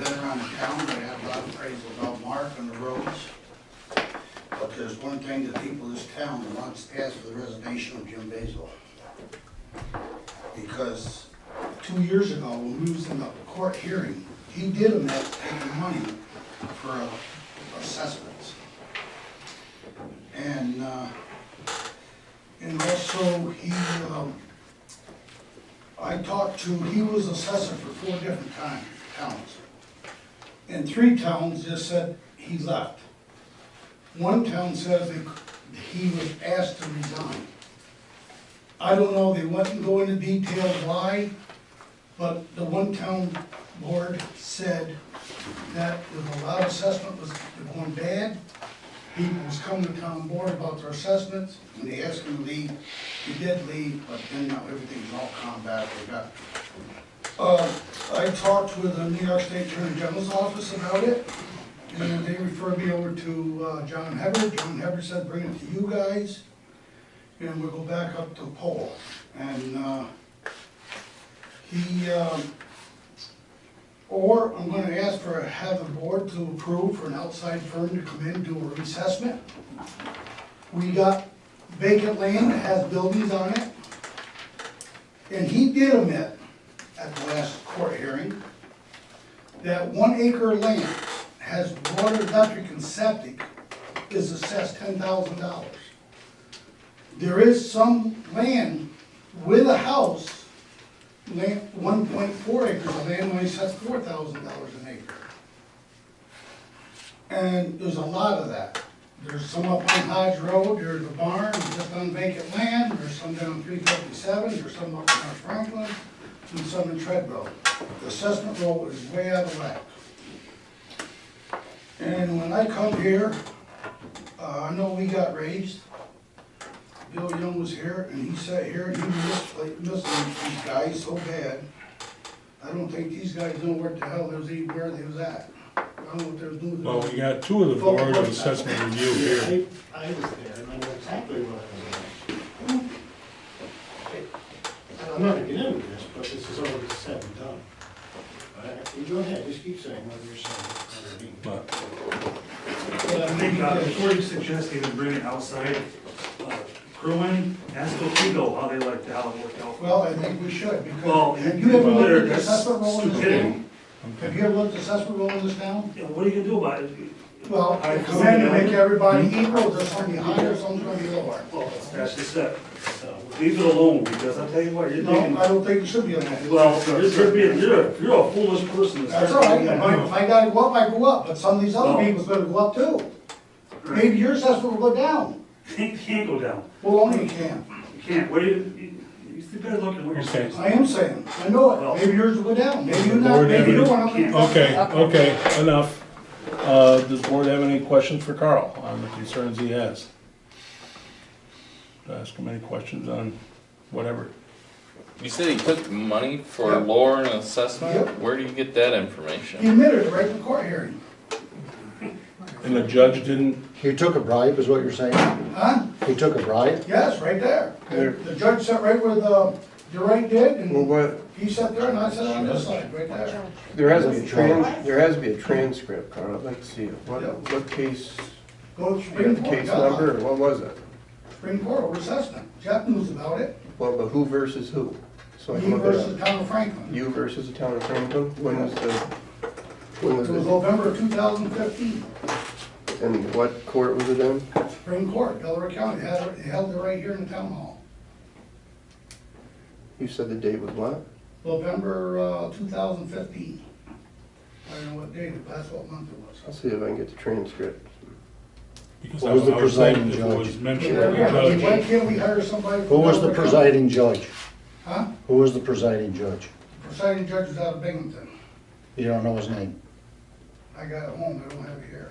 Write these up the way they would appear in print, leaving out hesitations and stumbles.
been around the town, I have a lot of praise about Mark and the roads. But there's one thing that people in this town that wants to ask for the resignation of Jim Basil. Because 2 years ago, when we was in the court hearing, he did admit taking money for assessments. And also he was assessor for 4 different towns. And 3 towns just said he left. One town says that he was asked to resign. I don't know, they wouldn't go into detail why, but the one town board said that if a lot of assessment was going bad, people was coming to town board about their assessments, and they asked him to leave. He did leave, but then now everything's all calm back. I talked with the New York State Attorney General's office about it, and they referred me over to John Hebert. John Hebert said bring it to you guys, and we'll go back up to Paul. And or I'm going to ask have the board to approve for an outside firm to come in and do a reassessment. We got vacant land that has buildings on it, and he did admit at the last court hearing that 1 acre of land has water, electric, and septic is assessed $10,000. There is some land with a house, 1.4 acres of land only assessed $4,000 an acre. And there's a lot of that. There's some up on Hodge Road, there's a barn just on vacant land, there's some down 357, there's some up in North Franklin, and some in Treadwell. The assessment roll is way out of whack. And when I come here, I know we got raised. Bill Young was here, and he sat here, and he missed these guys so bad. I don't think these guys know where the hell where they was at. I don't know what they was doing. Well, we got 2 of the Board of Assessment Review here. I was there, and I know exactly what I was doing. I'm not gonna get into this, but this is already said and done. You go ahead, just keep saying what you're saying. But I think before you suggest even bringing outside crew in, ask those people how they like how it worked out. Well, I think we should, Well, because have you ever looked at the that's assessment roll in this stupidity. town? Have you ever looked at the assessment roll in this town? Yeah, what are you gonna do about it? Well, they come in and make everybody equal, there's some gonna be higher, some's gonna be lower. Well, that's just it. Leave it alone, because I'll tell you what, you're No, thinking, I don't think it should be on that. well, you're a foolish person. to That's start all right, doing that. if I gotta go up, I go up, but some of these other No. people's gonna go up too. Maybe your assessment will go down. You can't go down. Well, only you can. You can't. What do you better look at what you're saying. I am saying, I know Well- it, maybe yours will go down, maybe you not, Board maybe you have don't any- want to. Okay, enough. Does the board have any questions for Carl on the concerns he has? Ask him any questions on whatever. You said he took money for Yep. lore and assessment? Yep. Where do you get that He information? admitted it right in the court hearing. And the judge didn't, He took a bribe, is what you're saying? Huh? He took a bribe? Yes, right there. There. The judge sat right where the right did, Well, and what, he sat there and I sat on this side, right there. there has to be a transcript, Carl, I'd like to see it. What case, Go to you Supreme have the Court, case yeah. number, or what was it? Supreme Court over assessment. Jeff knows about it. Well, but who versus who? So I can You look it versus up. town of Franklin. You versus the town of Franklin? When was It was November of 2015. and what court was it in? Supreme Court, Delaware County, held it right here in the town hall. You said the date was what? November 2015. I don't know what date, but that's what month I'll it was. see if I can get the transcript. because Who was the I was saying presiding if it judge? was mentioned to the Yeah, I mean, why judge. can't we hire somebody? Who from was the Delaware County? presiding judge? Huh? Who was the presiding judge? Presiding judge is out of Binghamton. You don't know his name? I got it home, I don't have it here.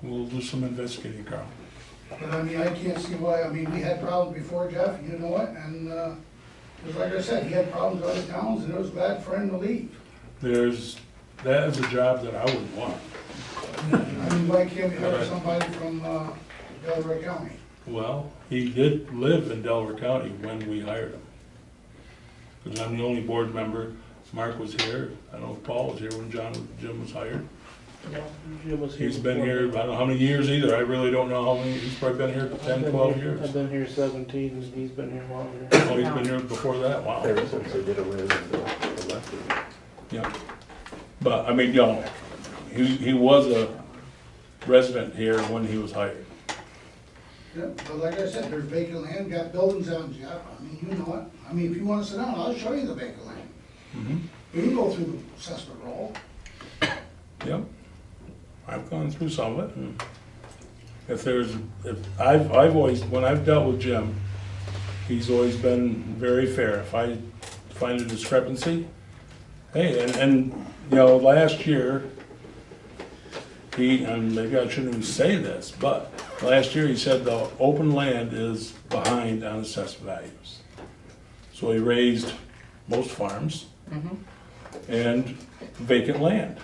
We'll do some investigating, Carl. But I mean, I can't see why, I mean, we had problems before Jeff, you know it, and, just like I said, he had problems with other towns, and it was bad for him to leave. That is a job that I would want. I mean, why can't we hire somebody from, Delaware County? Well, he did live in Delaware County when we hired him. Because I'm the only board member Mark was here, I don't know if Paul was here when Jim was hired. Jim was here He's been before here, I me. don't know how many years either, I really don't know how many, he's probably been here I've 10, been 12 here- years. I've been here 17, and he's been here longer. Oh, he's been here before that, wow. Ever since they did away with the elected. Yeah. But, I mean, you know, he was a resident here when he was hired. Yeah, but like I said, there's vacant land, got buildings on, Jeff, I mean, you know it. I mean, if you wanna sit down, I'll show you the vacant land. Mhm. We can go through the assessment roll. Yep. I've gone through some of it, and I've always, when I've dealt with Jim, he's always been very fair. If I find a discrepancy, hey, and, you know, last year, and maybe I shouldn't even say this, but last year he said the open land is behind on assessed values. So he raised most farms and vacant land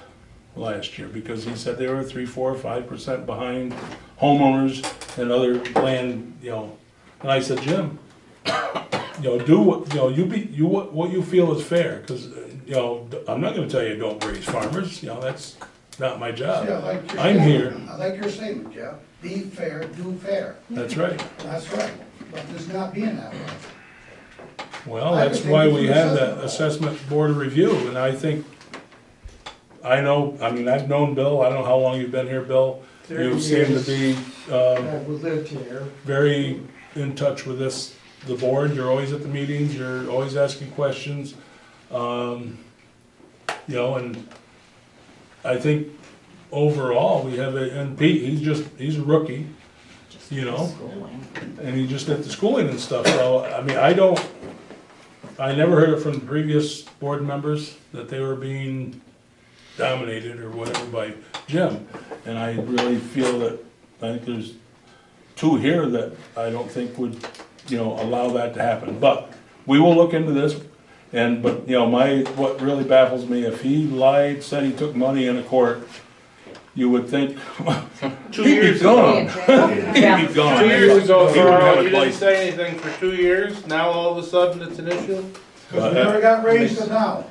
last year, because he said they were 3, 4, 5% behind homeowners and other land, you know. And I said, Jim, you know, do what, you know, what you feel is fair, because, you know, I'm not gonna tell you don't raise farmers, you know, that's not my job. See, I like your I'm here, statement. I like your statement, Jeff. Be fair, do fair. that's right. That's right, but it's not being that way. Well, I that's could why take we you to have assessment. that assessment board of review, and I think, I know, I mean, I've known Bill, I don't know how long you've been here, Bill. You seem to be, We lived here. very in touch with the board, you're always at the meetings, you're always asking questions. You know, and I think overall, we have and Pete, he's a rookie, you know, and he just did the schooling and stuff, so, I mean, I never heard it from the previous board members that they were being dominated or whatever by Jim, and I really feel that, I think there's two here that I don't think would, you know, allow that to happen, but we will look into this. But, you know, what really baffles me, if he lied, said he took money in a court, you would think, 2 he'd be years gone. ago. He'd be gone. 2 years ago, He wouldn't have Carl, a you didn't place. say anything for 2 years, now all of a sudden it's an issue? Because we never got raised to now.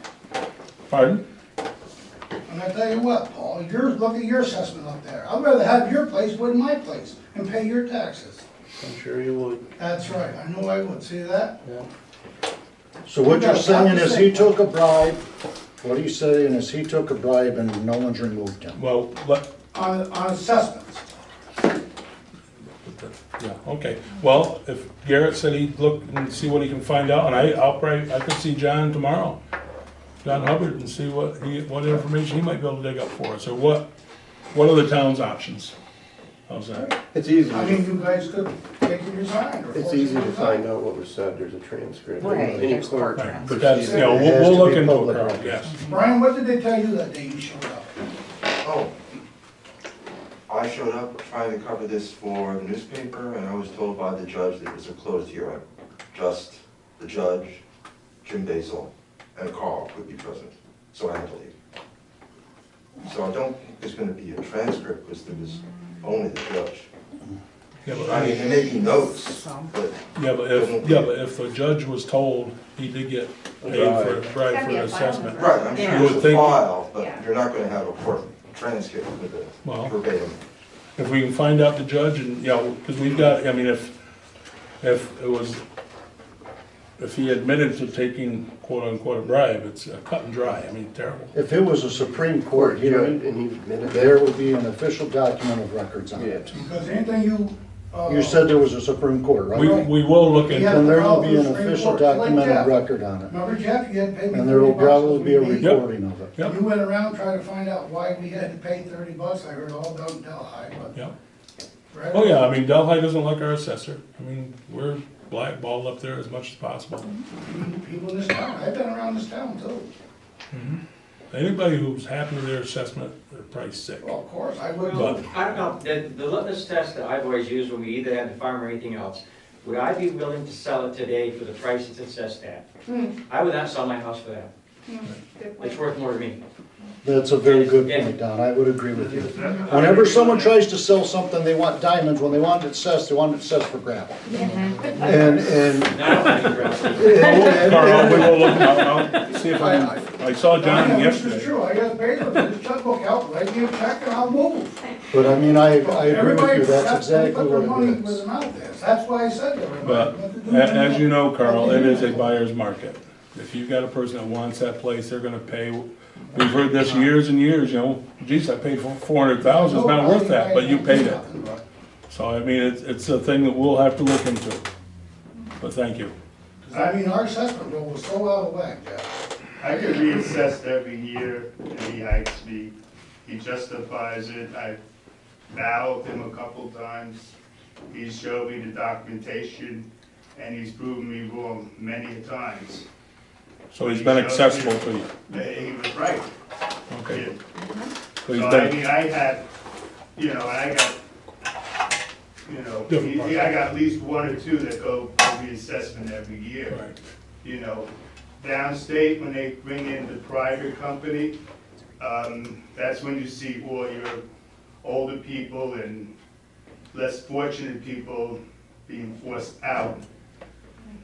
Pardon? And I tell you what, Paul, look at your assessment up there. I'd rather have your place than my place and pay your taxes. I'm sure you would, That's right, I know I would, see that? yeah. So what you're saying is he took a bribe, what he's saying is he took a bribe and no one's removed him. Well, On assessments. yeah, okay. Well, if Garrett said he'd look and see what he can find out, and I could see John tomorrow, John Hubbard, and see what information he might be able to dig up for us, or what are the town's options? How's that? It's easy, I mean, you guys could take and resign. or it's force easy him to resign. find out what was said, there's a transcript. Right, Any there's court court Right, but that's, you know, It has we'll to look be into it, public Carl, record. yes. Brian, what did they tell you that day you showed up? Oh, I showed up trying to cover this for the newspaper, and I was told by the judge that it was a closed hearing. Just the judge, Jim Basil, and Carl would be present, so I had to leave. So I don't think there's gonna be a transcript, because there was only the judge. Yeah, but I mean, there may be notes, but if the judge was told he did get paid for a bribe for an assessment, right, I'm Yeah. sure You would there's a think- file, but Yeah. you're not gonna have a court transcript with Well. a verbatim. if we can find out the judge and, you know, because we've got, I mean, if he admitted to taking quote-unquote a bribe, it's cut and dry, I mean, terrible. If it was a Supreme Court hearing, And he admitted there that. would be an official document of records on it. Because anything you. You said there was a Supreme Court, We right? will look into Yeah. And there will be an Supreme official Court, like documented Jeff. record on it. Remember Jeff, you had to pay me And there will $30 probably be a for me. recording of it. Yep. You went around trying to find out why we had to pay $30, I heard all down Delhi, but. Yeah. Right? Oh, yeah, I mean, Delhi doesn't like our assessor. I mean, we're blackballed up there as much as possible. People in this town, I've been around this town too. Anybody who's happy with their assessment, they're probably sick. Well, of course, I would. But- I don't know, the litmus test that I've always used when we either had the farm or anything else, would I be willing to sell it today for the price it's assessed at? I would not sell my house for that. It's worth more to me. That's a very good point, Don, I would agree with you. Whenever someone tries to sell something, they want diamonds, when they want it assessed, they want it assessed for gravel. And, Now, I think we're- Carl, we will look, I'll see if I saw John This is yesterday. true, I got a paper, this checkbook out, write me a check and I'll move. but I mean, I agree with Everybody you, that's has to exactly put their money what where it their is. mouth is, that's why I said that. But as you know, Carl, it is a buyer's market. If you've got a person that wants that place, they're gonna pay. We've heard this years and years, you know, geez, I paid for 400,000, it's not worth that, but you paid it. So I mean, it's a thing that we'll have to look into. But thank you. I mean, our assessment bill was so out of whack, Jeff. I get reassessed every year, and he hikes me. He justifies it. I've battled him a couple times. He's showed me the documentation, and he's proven me wrong many times. So he's been accessible to you. He was right. Okay. Yeah. So he's So I been, mean, I had, you know, I got, I got at least one or two that go for reassessment every year. right, You know, downstate, when they bring in the private company, that's when you see all your older people and less fortunate people being forced out.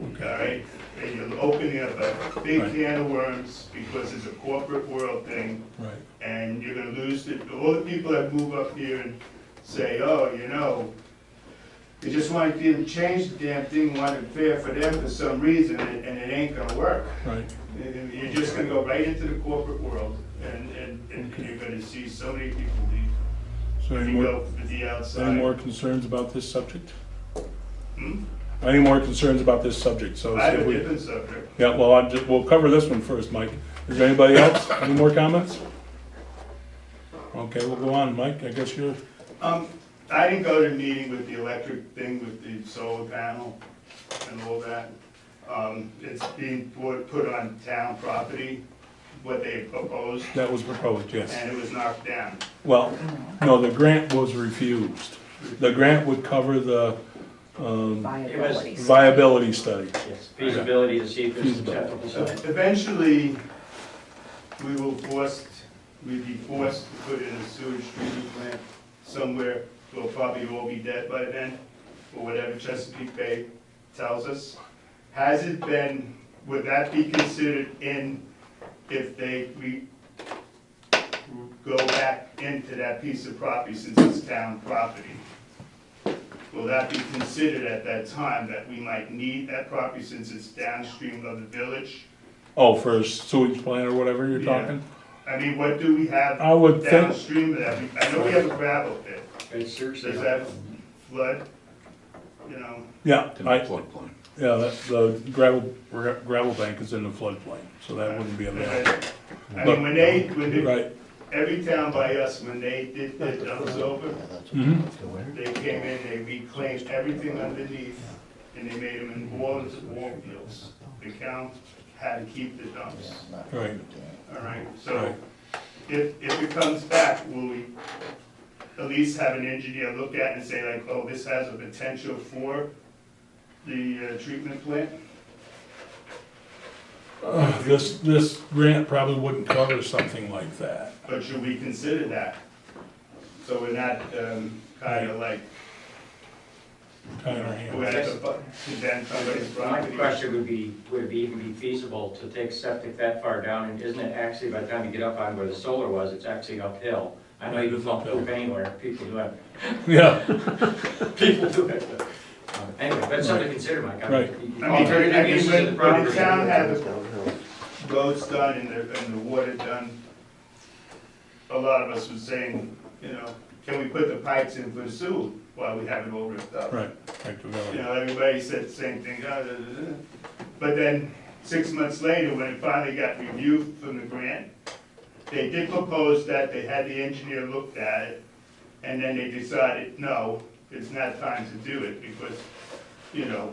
All right, and you're opening up a big Right. can of worms because it's a corporate world thing, right, and you're gonna lose all the people that move up here and say, oh, you know, they just want to change the damn thing, want it fair for them for some reason, and it ain't gonna work. right. And you're just gonna go right into the corporate world, and you're gonna see so many people leave. So If any you more, go for the outside. any more concerns about this subject? Hmm? Any more concerns about this subject? So I have see if a we, different subject. yeah, well, we'll cover this one first, Mike. Is there anybody else? Any more comments? Okay, we'll go on, Mike, I guess you're, I didn't go to the meeting with the electric thing with the solar panel and all that. It's being put on town property, what they proposed, that was proposed, yes. and it was knocked down. Well, no, the grant was refused. The grant would cover the viability study. Yes, feasibility to see if it's acceptable. Eventually, we'd be forced to put in a sewage treatment plant somewhere. We'll probably all be dead by then, or whatever Chesapeake Bay tells us. Has it been, would that be considered in, if we go back into that piece of property since it's town property? Will that be considered at that time that we might need that property since it's downstream of the village? Oh, for a sewage plant or whatever you're Yeah. talking? I mean, what do we have I would think, downstream of that? I know we have a gravel pit. It's seriously. Does that flood? You know, yeah, yeah, the gravel bank is in the floodplain, so that wouldn't be available. I mean, when they, Right, every town by us, when they did their dumps over, mhm, they came in, they reclaimed everything underneath, and they made them in all fields. The town had to keep the dumps, right, all right? So right. if it comes back, will we at least have an engineer look at it and say like, oh, this has a potential for the treatment plant? This grant probably wouldn't cover something like that. But should we consider that? So we're not kind of like, Kind of we hands. have to condemn somebody's My property? question would it even be feasible to take septic that far down, and isn't it actually, by the time you get up on where the solar was, it's actually uphill? I know you can fall proof anywhere, people do it, Yeah, people do it, but, anyway, but it's something to consider, Mike. Right. Alternative uses of the When property. the town had the roads done and the water done, a lot of us was saying, you know, can we put the pipes in for the sewer while we have it all ripped up? right, right, You know, everybody said the same thing. But then, 6 months later, when it finally got reviewed from the grant, they did propose that, they had the engineer looked at it, and then they decided, no, it's not time to do it, because, you know,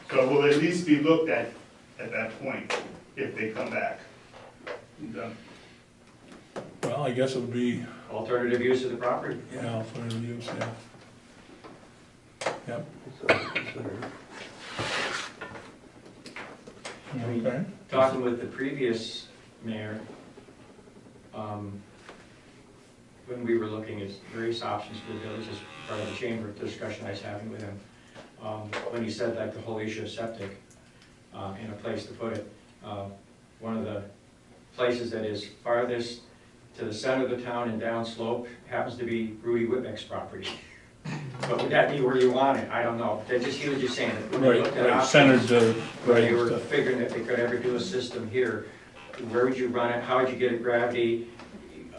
so we'll at least be looked at that point, if they come back. well, I guess it would be, Alternative use of the property. yeah, alternative use, yeah. Yep, Okay. Talking with the previous mayor, when we were looking at various options for the village as part of the chamber discussion I was having with him, when he said like the whole issue of septic, and a place to put it, one of the places that is farthest to the center of the town and downslope happens to be Rudy Whitbeck's property. But would that be where you want it? I don't know. He was just saying that when they looked at Right, options, centered to, when they right, were stuff. figuring if they could ever do a system here, where would you run it? How would you get it gravity?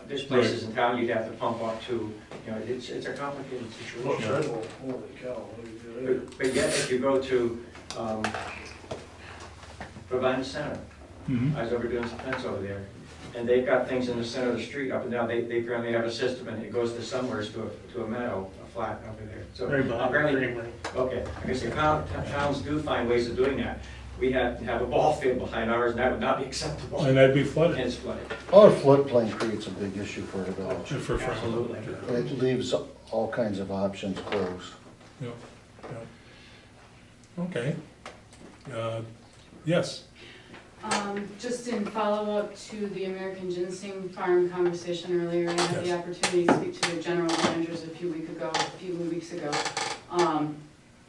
There's places in town you'd have to pump up to, you know, it's a complicated Well, situation. holy cow, what do you do? But yet, if you go to, Provine Center, Mhm. I was over doing some fence over there, and they've got things in the center of the street up and down, they apparently have a system, and it goes to somewheres to a meadow, a flat over there. So Right behind the apparently, creamery. okay, I guess the towns do find ways of doing that. We have a ball field behind ours, and that would not be acceptable, And and that'd be flooded. it's flooded. Our floodplain creates a big issue for the village. For Absolutely. It leaves all kinds of options closed. Yeah, yeah. Okay. Yes, Just in follow-up to the American Ginseng Farm conversation earlier, I had the Yes. opportunity to speak to the general managers a few weeks ago.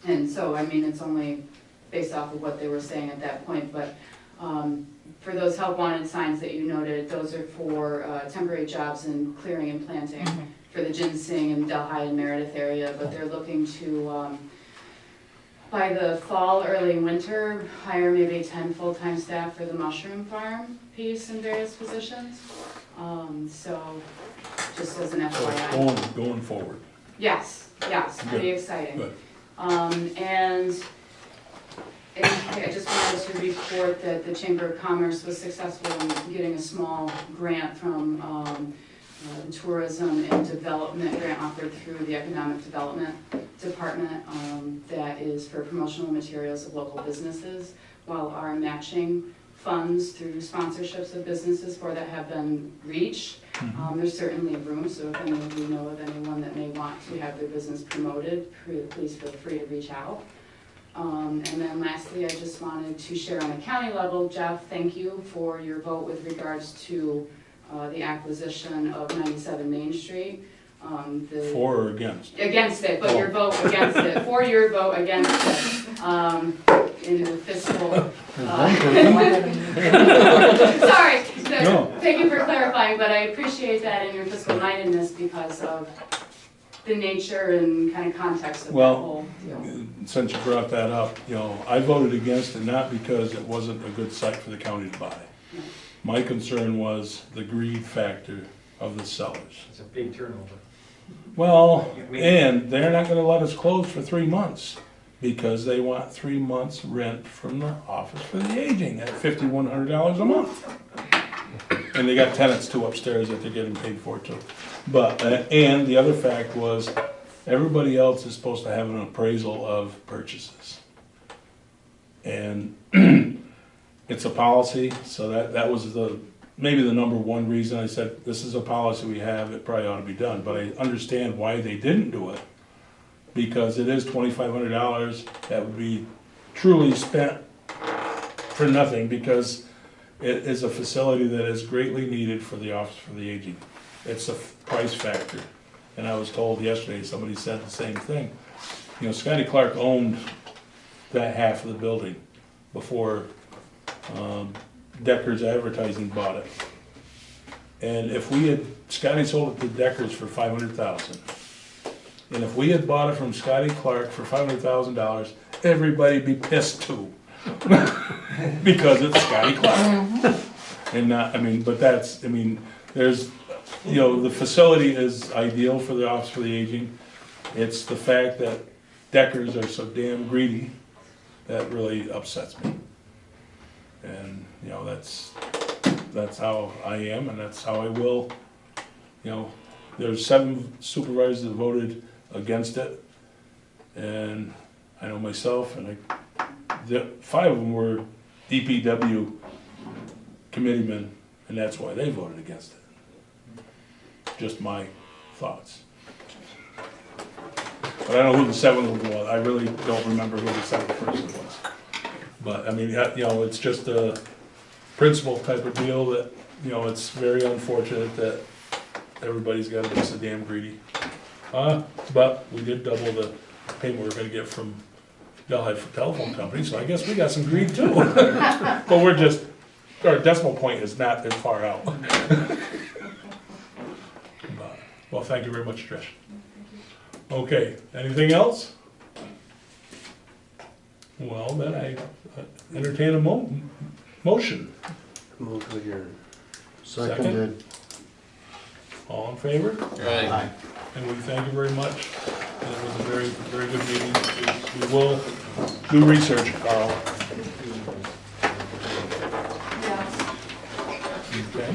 And so, I mean, it's only based off of what they were saying at that point, but for those help wanted signs that you noted, those are for temporary jobs in clearing and planting for the ginseng in Delhi and Meredith area, but they're looking to, by the fall, early winter, hire maybe 10 full-time staff for the mushroom farm piece in various positions. So, just as an so FYI. going forward. Yes, pretty Good, exciting. good. And I just wanted to report that the Chamber of Commerce was successful in getting a small grant from the Tourism and Development grant offered through the Economic Development Department that is for promotional materials of local businesses, while our matching funds through sponsorships of businesses for that have been reached. There's certainly room, so if any of you know of anyone that may want to have their business promoted, please feel free to reach out. And then lastly, I just wanted to share on a county level, Jeff, thank you for your vote with regards to the acquisition of 97 Main Street. For or against? Against it, but your vote against it, for your vote against it, in the fiscal. Sorry, No. thank you for clarifying, but I appreciate that in your fiscal mindedness because of the nature and kind of context of that Well, whole deal. since you brought that up, you know, I voted against it not because it wasn't a good site for the county to buy. My concern was the greed factor of the sellers. It's a big turnover. Well, and they're not gonna let us close for 3 months because they want 3 months rent from the Office for the Aging at $5,100 a month. And they got tenants too upstairs that they're getting paid for too. But, and the other fact was, everybody else is supposed to have an appraisal of purchases. And it's a policy, so that was maybe the number one reason I said, this is a policy we have, it probably ought to be done. But I understand why they didn't do it, because it is $2,500 that would be truly spent for nothing, because it is a facility that is greatly needed for the Office for the Aging. It's a price factor. And I was told yesterday, somebody said the same thing. You know, Scotty Clark owned that half of the building before Decker's Advertising bought it. And if we had, Scotty sold it to Decker's for $500,000. And if we had bought it from Scotty Clark for $500,000, everybody'd be pissed too. Because it's Scotty Clark. And not, I mean, but that's, I mean, there's, you know, the facility is ideal for the Office for the Aging. It's the fact that Deckers are so damn greedy that really upsets me. And, you know, that's how I am, and that's how I will, you know, there's 7 supervisors that voted against it. And I know myself, and 5 of them were DPW committeemen, and that's why they voted against it. Just my thoughts. But I don't know who the 7th one was. I really don't remember who the 7th person was. But, I mean, you know, it's just a principle type of deal that, you know, it's very unfortunate that everybody's gotta be so damn greedy. But we did double the payment we were gonna get from Delhi Telephone Company, so I guess we got some greed too. But we're just, our decimal point is not as far out. But, well, thank you very much, Trish. Okay, anything else? Well, then I entertain a motion. Move to adjourn. Seconded. All in favor? Right. And we thank you very much. It was a very, very good meeting. We will do research, Carl. Yes. Okay.